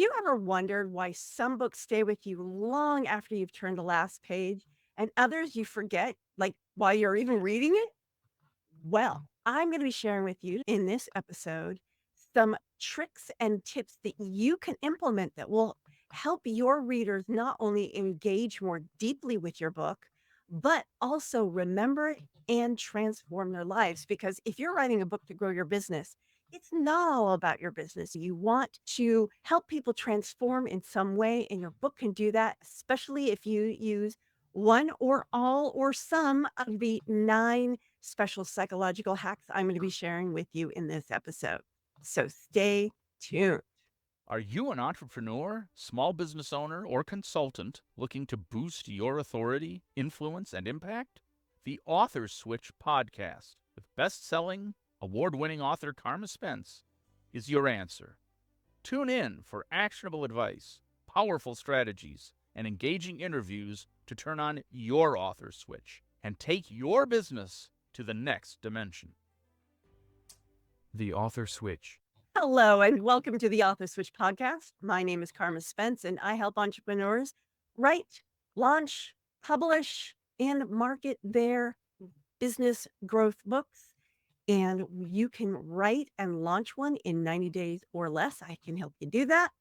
you ever wondered why some books stay with you long after you've turned the last page and others you forget, like while you're even reading it? Well, I'm going to be sharing with you in this episode some tricks and tips that you can implement that will help your readers not only engage more deeply with your book, but also remember and transform their lives. Because if you're writing a book to grow your business, it's not all about your business. You want to help people transform in some way, and your book can do that, especially if you use one or all or some of the 9 special psychological hacks I'm going to be sharing with you in this episode. So stay tuned. Are you an entrepreneur, small business owner, or consultant looking to boost your authority, influence, and impact? The Author Switch podcast with best-selling, award-winning author Carma Spence is your answer. Tune in for actionable advice, powerful strategies, and engaging interviews to turn on your author switch and take your business to the next dimension. The Author Switch. Hello, and welcome to the Author Switch podcast. My name is Carma Spence, and I help entrepreneurs write, launch, publish, and market their business growth books. And you can write and launch one in 90 days or less. I can help you do that.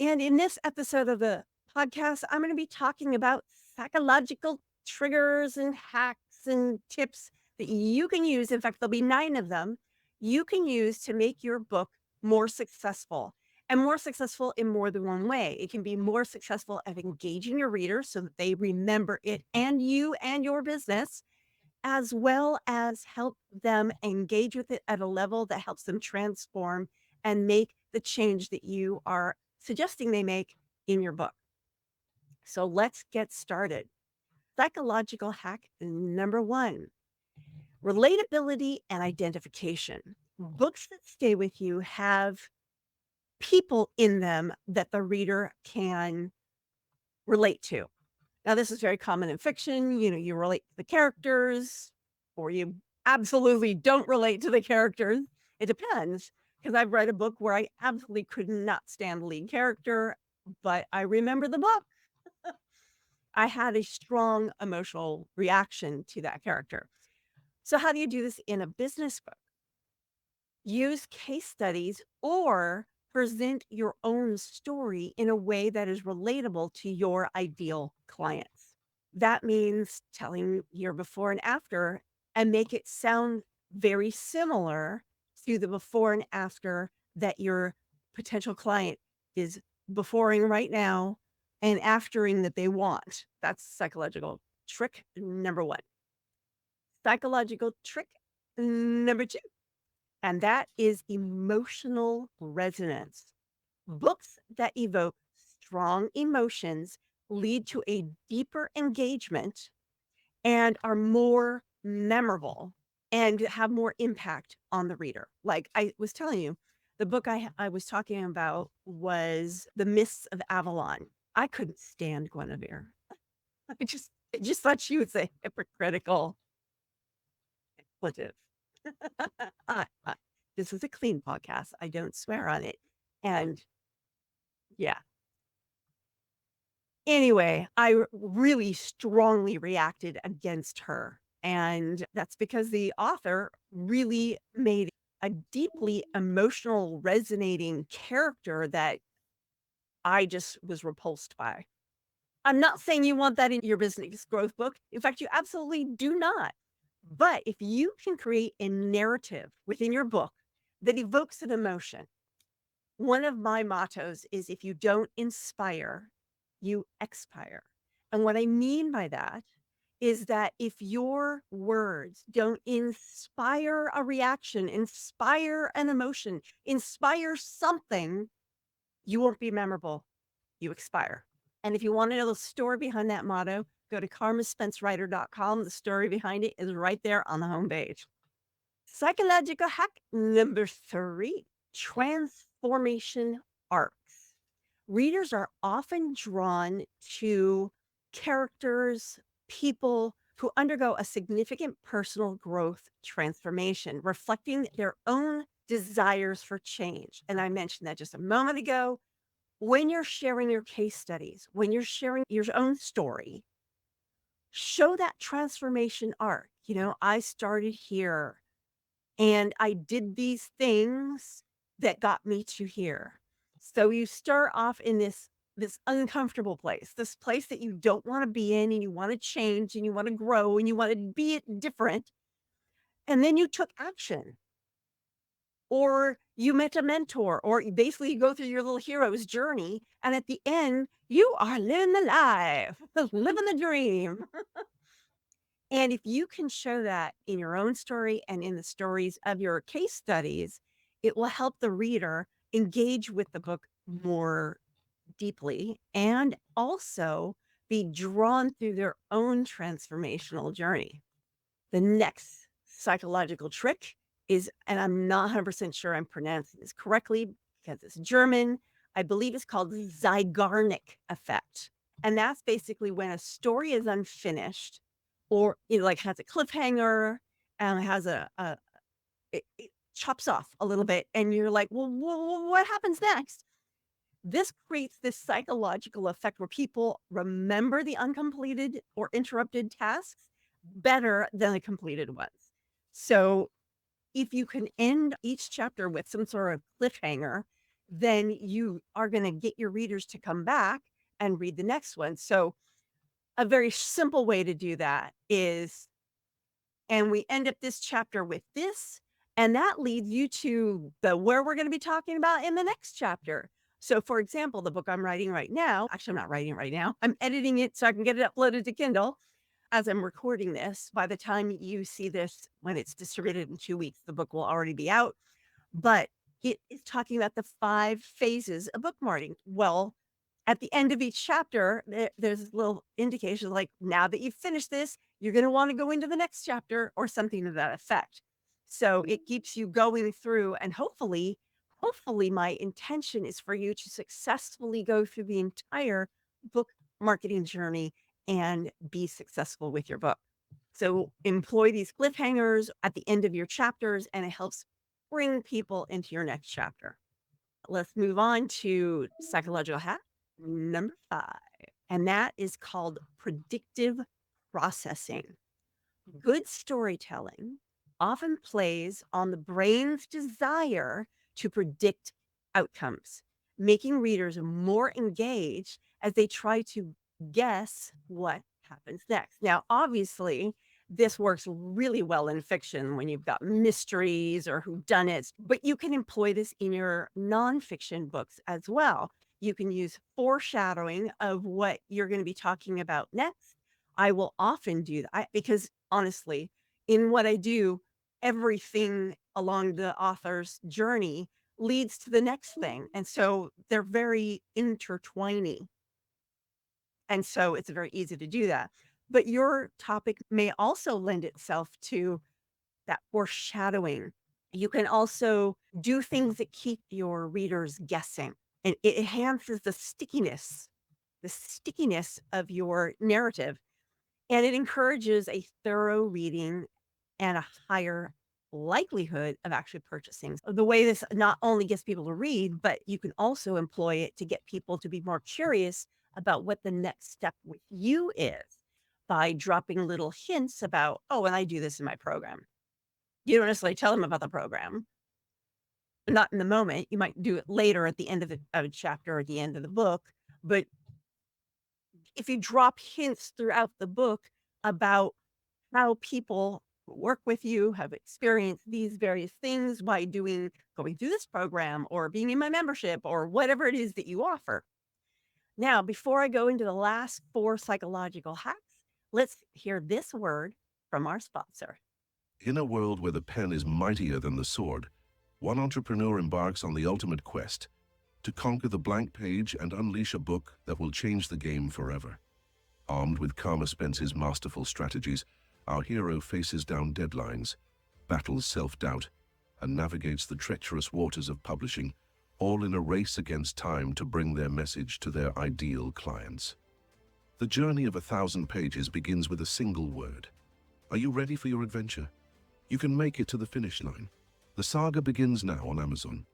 And in this episode of the podcast, I'm going to be talking about psychological triggers and hacks and tips that you can use. In fact, there'll be 9 of them you can use to make your book more successful, and more successful in more than one way. It can be more successful at engaging your readers so that they remember it and you and your business, as well as help them engage with it at a level that helps them transform and make the change that you are suggesting they make in your book. So let's get started. Psychological hack number 1, relatability and identification. Books that stay with you have people in them that the reader can relate to. Now, this is very common in fiction. You relate to the characters, or you absolutely don't relate to the characters. It depends, because I've read a book where I absolutely could not stand the lead character, but I remember the book. I had a strong emotional reaction to that character. So, how do you do this in a business book? Use case studies or present your own story in a way that is relatable to your ideal clients. That means telling your before and after and make it sound very similar to the before and after that your potential client is beforeing right now and aftering that they want. That's psychological trick number 1. Psychological trick number 2, and that is emotional resonance. Books that evoke strong emotions lead to a deeper engagement and are more memorable and have more impact on the reader. Like I was telling you, the book I was talking about was The Mists of Avalon. I couldn't stand Guinevere. I just thought she was a hypocritical expletive. I this is a clean podcast. I don't swear on it. And yeah. Anyway, really strongly reacted against her. And that's because the author really made a deeply emotional, resonating character that I just was repulsed by. I'm not saying you want that in your business growth book. In fact, you absolutely do not. But if you can create a narrative within your book that evokes an emotion, one of my mottos is if you don't inspire, you expire. And what I mean by that is that if your words don't inspire a reaction, inspire an emotion, inspire something, you won't be memorable. You expire. And if you want to know the story behind that motto, go to karmaspencewriter.com. The story behind it is right there on the homepage. Psychological hack number 3, transformation arcs. Readers are often drawn to characters, people who undergo a significant personal growth transformation, reflecting their own desires for change. And I mentioned that just a moment ago. when you're sharing your case studies, when you're sharing your own story, show that transformation arc. I started here and I did these things that got me to here. So you start off in this uncomfortable place, this place that you don't want to be in and you want to change and you want to grow and you want to be it different. And then you took action or you met a mentor or basically you go through your little hero's journey. And at the end, you are living the life, living the dream. And if you can show that in your own story and in the stories of your case studies, it will help the reader engage with the book more deeply and also be drawn through their own transformational journey. The next psychological trick is, and I'm not 100% sure I'm pronouncing this correctly because it's German, I believe it's called Zeigarnik Effect. And that's basically when a story is unfinished or it like has a cliffhanger and has it chops off a little bit and you're like, well, what happens next? This creates this psychological effect where people remember the uncompleted or interrupted tasks better than the completed ones. So if you can end each chapter with some sort of cliffhanger, then you are going to get your readers to come back and read the next one. So a very simple way to do that is, and we end up this chapter with this, and that leads you to the where we're going to be talking about in the next chapter. So, for example, the book I'm writing right now, actually, I'm not writing it right now. I'm editing it so I can get it uploaded to Kindle as I'm recording this. By the time you see this, when it's distributed in 2 weeks, the book will already be out. But it is talking about the 5 phases of bookmarking. Well, at the end of each chapter, there's this little indication like, now that you've finished this, you're going to want to go into the next chapter or something to that effect. So it keeps you going through and hopefully my intention is for you to successfully go through the entire book marketing journey and be successful with your book. So employ these cliffhangers at the end of your chapters and it helps bring people into your next chapter. Let's move on to psychological hack number 5, and that is called predictive processing. Good storytelling often plays on the brain's desire to predict outcomes, making readers more engaged as they try to guess what happens next. Now, obviously, this works really well in fiction when you've got mysteries or whodunits, but you can employ this in your nonfiction books as well. You can use foreshadowing of what you're going to be talking about next. I will often do that because honestly, in what I do, everything along the author's journey leads to the next thing. And so they're very intertwining. And so it's very easy to do that. But your topic may also lend itself to that foreshadowing. You can also do things that keep your readers guessing, and it enhances the stickiness of your narrative, and it encourages a thorough reading and a higher likelihood of actually purchasing. So the way this not only gets people to read, but you can also employ it to get people to be more curious about what the next step with you is by dropping little hints about, oh, and I do this in my program. You don't necessarily tell them about the program, not in the moment. You might do it later at the end of a chapter or at the end of the book. But if you drop hints throughout the book about how people who work with you have experienced these various things by going through this program or being in my membership or whatever it is that you offer. Now, before I go into the last 4 psychological hacks, let's hear this word from our sponsor. In a world where the pen is mightier than the sword, one entrepreneur embarks on the ultimate quest to conquer the blank page and unleash a book that will change the game forever. Armed with Carma Spence's masterful strategies, our hero faces down deadlines, battles self-doubt, and navigates the treacherous waters of publishing, all in a race against time to bring their message to their ideal clients. The journey of 1,000 pages begins with a single word. Are you ready for your adventure? You can make it to the finish line. The saga begins now on Amazon.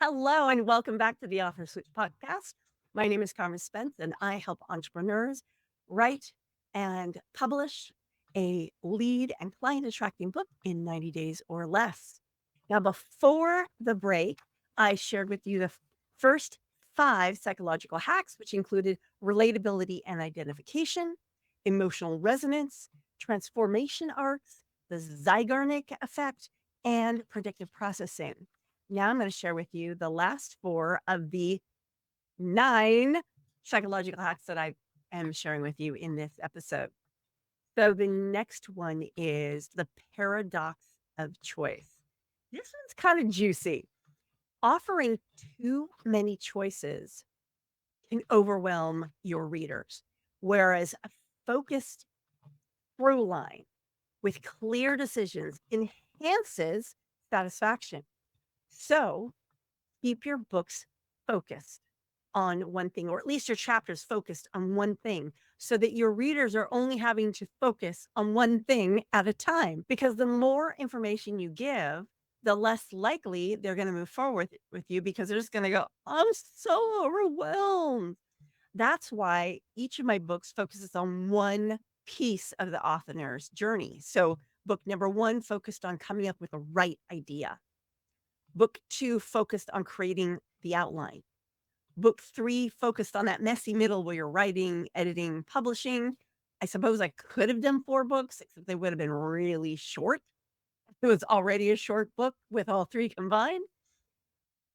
Hello, and welcome back to the Author Switch podcast. My name is Carma Spence, and I help entrepreneurs write and publish a lead and client attracting book in 90 days or less. Now, before the break, I shared with you the first 5 psychological hacks, which included relatability and identification, emotional resonance, transformation arcs, the Zeigarnik Effect, and predictive processing. Now I'm going to share with you the last 4 of the 9 psychological hacks that I am sharing with you in this episode. So the next one is the paradox of choice. This one's kind of juicy. Offering too many choices can overwhelm your readers, whereas a focused through line with clear decisions enhances satisfaction. So keep your books focused on one thing, or at least your chapters focused on one thing, so that your readers are only having to focus on one thing at a time. Because the more information you give, the less likely they're going to move forward with you because they're just going to go, I'm so overwhelmed. That's why each of my books focuses on one piece of the author's journey. So, book number 1 focused on coming up with the right idea. Book 2 focused on creating the outline. Book 3 focused on that messy middle where you're writing, editing, publishing. I suppose I could have done 4 books, except they would have been really short. It was already a short book with all 3 combined.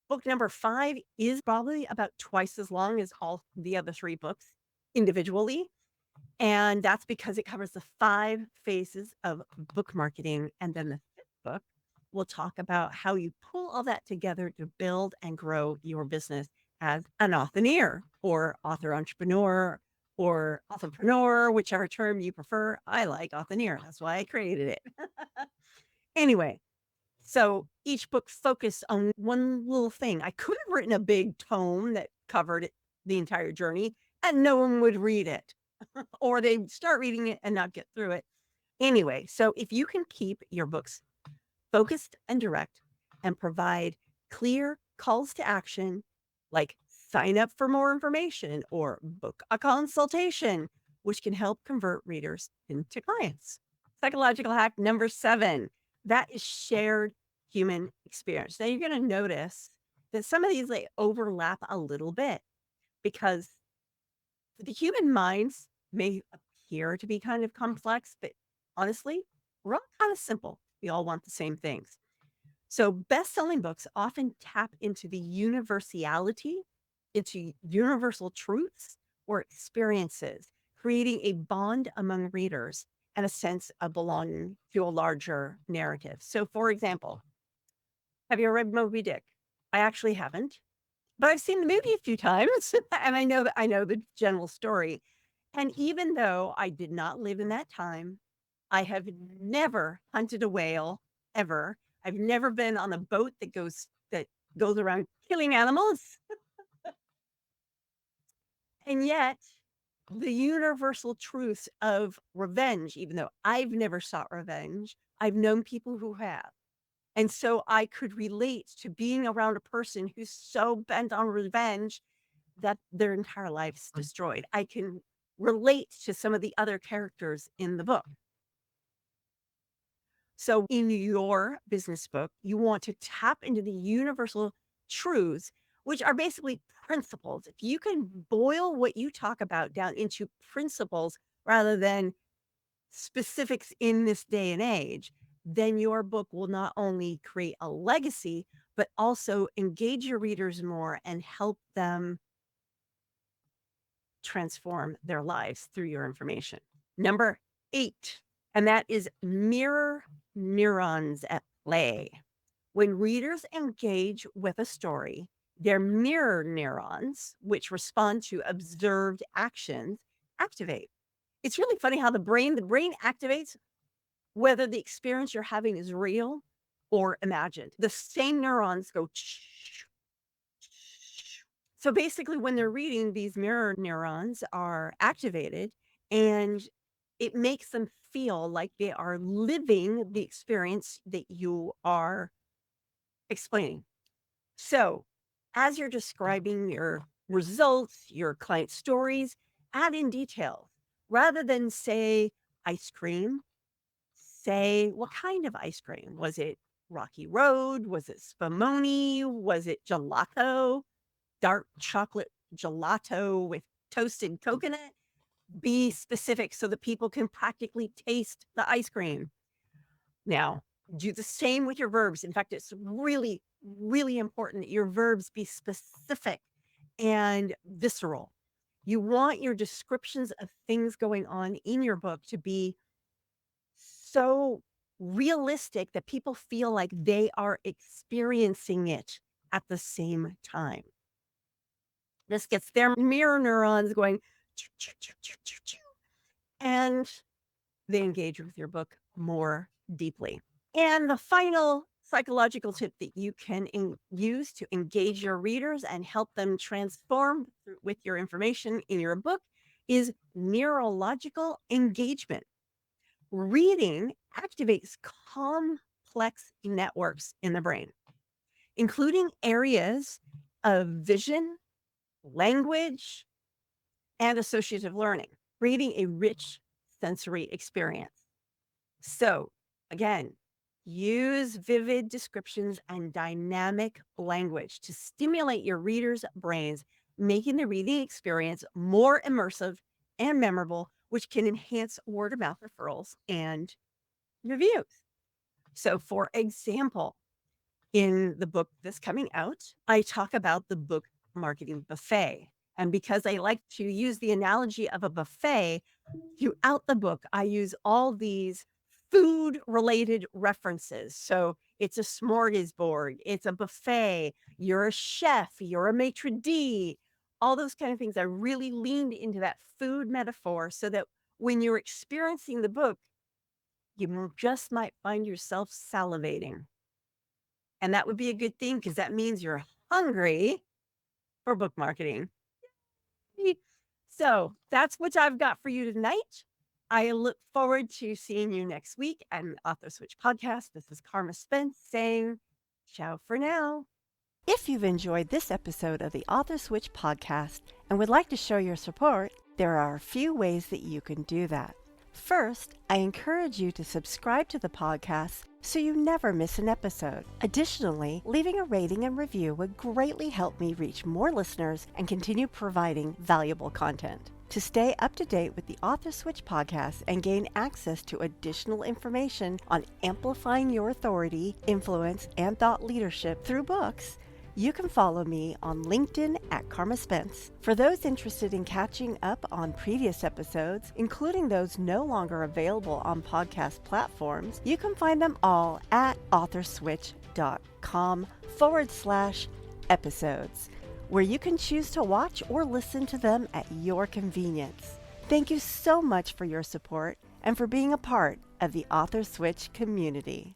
Book number 5 is probably about twice as long as all the other 3 books individually. And that's because it covers the 5 phases of book marketing. And then the 5th book will talk about how you pull all that together to build and grow your business as an author or author entrepreneur or entrepreneur, whichever term you prefer. I like author. That's why I created it. Anyway, so each book focused on one little thing. I could have written a big tome that covered the entire journey and no one would read it, or they'd start reading it and not get through it. Anyway, so if you can keep your books focused and direct and provide clear calls to action, like sign up for more information or book a consultation, which can help convert readers into clients. Psychological hack number 7, that is shared human experience. Now you're going to notice that some of these like overlap a little bit because the human minds may appear to be kind of complex, but honestly, we're all kind of simple. We all want the same things. So, best-selling books often tap into the universality, into universal truths or experiences, creating a bond among readers and a sense of belonging to a larger narrative. So, for example, have you ever read Moby Dick? I actually haven't, but I've seen the movie a few times, and I know the general story. And even though I did not live in that time, I have never hunted a whale ever. I've never been on a boat that goes around killing animals. And yet, the universal truths of revenge, even though I've never sought revenge, I've known people who have. And so I could relate to being around a person who's so bent on revenge that their entire life's destroyed. I can relate to some of the other characters in the book. So in your business book, you want to tap into the universal truths, which are basically principles. If you can boil what you talk about down into principles rather than specifics in this day and age, then your book will not only create a legacy, but also engage your readers more and help them transform their lives through your information. Number 8, and that is mirror neurons at play. When readers engage with a story, their mirror neurons, which respond to observed actions, activate. It's really funny how the brain activates whether the experience you're having is real or imagined. The same neurons go. So basically, when they're reading, these mirror neurons are activated and it makes them feel like they are living the experience that you are explaining. So As you're describing your results, your client stories, add in details. Rather than say ice cream, say what kind of ice cream. Was it Rocky Road? Was it Spumoni? Was it gelato? Dark chocolate gelato with toasted coconut? Be specific so that people can practically taste the ice cream. Now, do the same with your verbs. In fact, it's really, really important that your verbs be specific and visceral. You want your descriptions of things going on in your book to be so realistic that people feel like they are experiencing it at the same time. This gets their mirror neurons going, choo, choo, choo, choo, choo, choo, and they engage with your book more deeply. And the final psychological tip that you can use to engage your readers and help them transform with your information in your book is neurological engagement. Reading activates complex networks in the brain, including areas of vision, language, and associative learning, creating a rich sensory experience. So, again, use vivid descriptions and dynamic language to stimulate your readers' brains, making the reading experience more immersive and memorable, which can enhance word of mouth referrals and reviews. So, for example, in the book that's coming out, I talk about the book marketing buffet. And because I like to use the analogy of a buffet, throughout the book, I use all these food related references. So it's a smorgasbord, it's a buffet, you're a chef, you're a maitre d', all those kind of things. I really leaned into that food metaphor so that when you're experiencing the book, you just might find yourself salivating. And that would be a good thing because that means you're hungry for book marketing. So that's what I've got for you tonight. I look forward to seeing you next week at an Author Switch podcast. This is Carma Spence saying ciao for now. If you've enjoyed this episode of the Author Switch podcast and would like to show your support, there are a few ways that you can do that. First, I encourage you to subscribe to the podcast so you never miss an episode. Additionally, leaving a rating and review would greatly help me reach more listeners and continue providing valuable content. To stay up to date with the Author Switch podcast and gain access to additional information on amplifying your authority, influence, and thought leadership through books, you can follow me on LinkedIn at Carma Spence. For those interested in catching up on previous episodes, including those no longer available on podcast platforms, you can find them all at authorswitch.com/episodes, where you can choose to watch or listen to them at your convenience. Thank you so much for your support and for being a part of the Author Switch community.